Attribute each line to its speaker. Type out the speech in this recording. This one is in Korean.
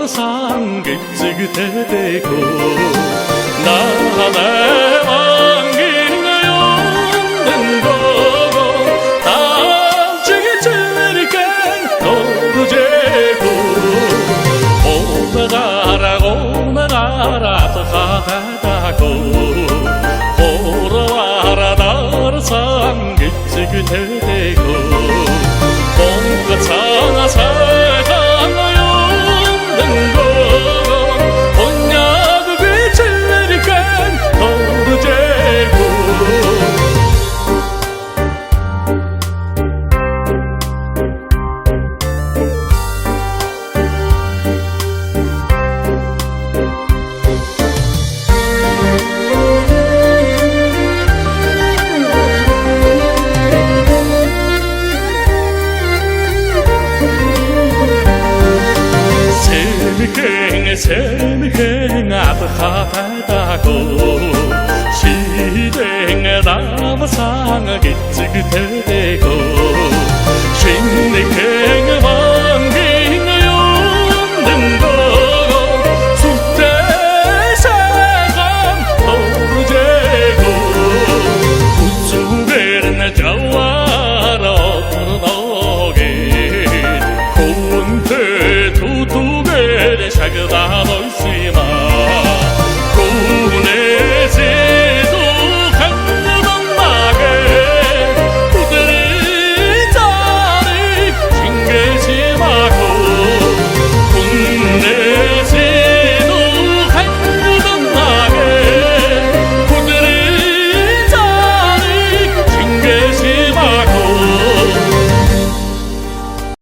Speaker 1: 상급지그대되고 나의 왕기가 없는 거고 다지기 찌르게 도루제고 오나가라 가다고 호러와라 나를 상급지그대되고 뭔가 장아 세상을 없는 거 언냐그 빛을 도루제고 세미행 아득하다고 시댕에 남상을 기지그대고 신내행의 왕기가 없는 거 숙대사강 도루제고 우주베르네 자와라 너게 고운테 두두베르 샤그다 볼시마